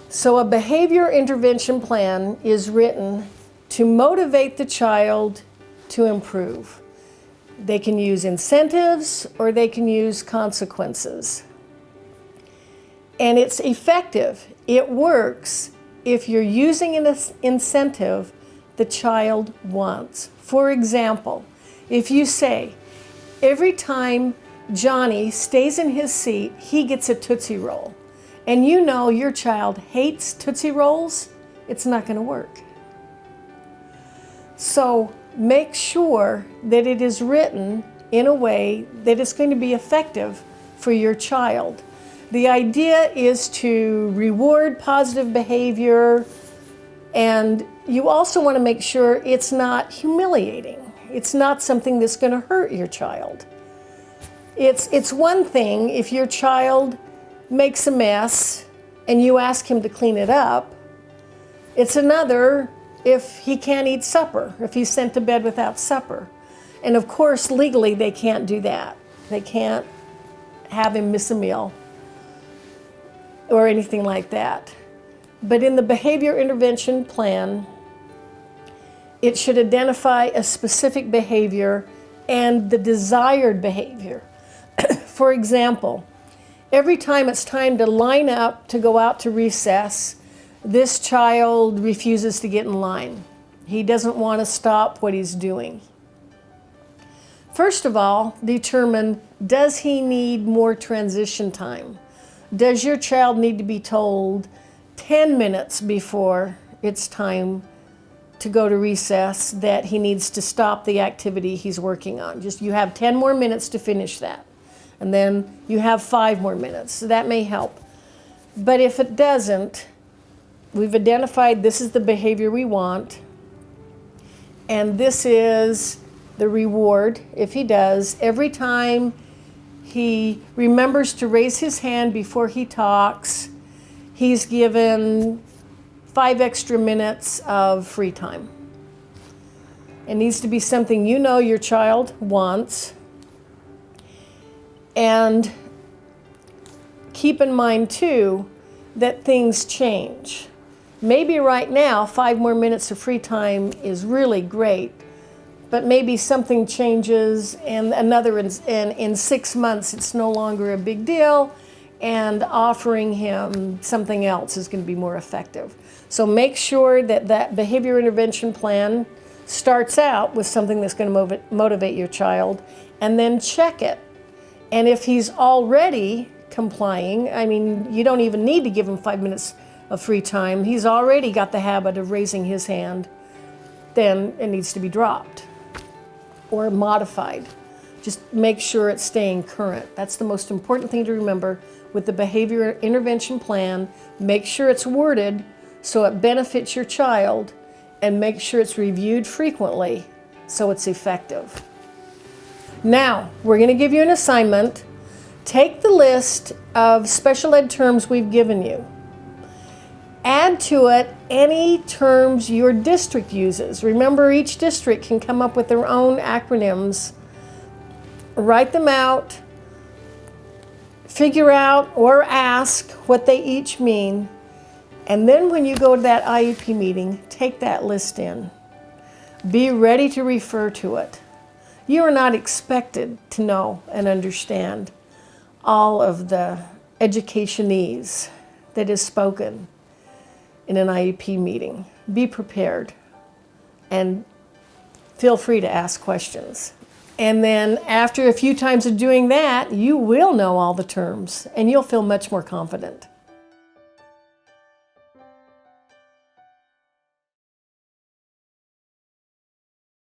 So a behavior intervention plan is written to motivate the child to improve. They can use incentives or they can use consequences. And it's effective. It works if you're using an incentive the child wants. For example, if you say, every time Johnny stays in his seat, he gets a Tootsie Roll, and you know your child hates Tootsie Rolls, it's not going to work. So make sure that it is written in a way that it's going to be effective for your child. The idea is to reward positive behavior, and you also want to make sure it's not humiliating. It's not something that's going to hurt your child. It's one thing if your child makes a mess and you ask him to clean it up. It's another if he can't eat supper, if he's sent to bed without supper. And of course, legally, they can't do that. They can't have him miss a meal or anything like that. But in the behavior intervention plan, it should identify a specific behavior and the desired behavior. For example, every time it's time to line up to go out to recess, this child refuses to get in line. He doesn't want to stop what he's doing. First of all, determine, does he need more transition time? Does your child need to be told 10 minutes before it's time to go to recess that he needs to stop the activity he's working on? Just you have 10 more minutes to finish that. And then you have 5 more minutes. So that may help. But if it doesn't, we've identified this is the behavior we want. And this is the reward if he does. Every time he remembers to raise his hand before he talks, he's given 5 extra minutes of free time. It needs to be something you know your child wants. And keep in mind, too, that things change. Maybe right now, 5 more minutes of free time is really great, but maybe something changes and in 6 months it's no longer a big deal, and offering him something else is going to be more effective. So make sure that that behavior intervention plan starts out with something that's going to motivate your child, and then check it. And if he's already complying, I mean, you don't even need to give him 5 minutes of free time. He's already got the habit of raising his hand, then it needs to be dropped or modified. Just make sure it's staying current. That's the most important thing to remember with the behavior intervention plan. Make sure it's worded so it benefits your child, and make sure it's reviewed frequently so it's effective. Now, we're going to give you an assignment. Take the list of special ed terms we've given you. Add to it any terms your district uses. Remember, each district can come up with their own acronyms. Write them out, figure out or ask what they each mean, and then when you go to that IEP meeting, take that list in. Be ready to refer to it. You are not expected to know and understand all of the educationese that is spoken in an IEP meeting. Be prepared and feel free to ask questions. And then after a few times of doing that, you will know all the terms and you'll feel much more confident.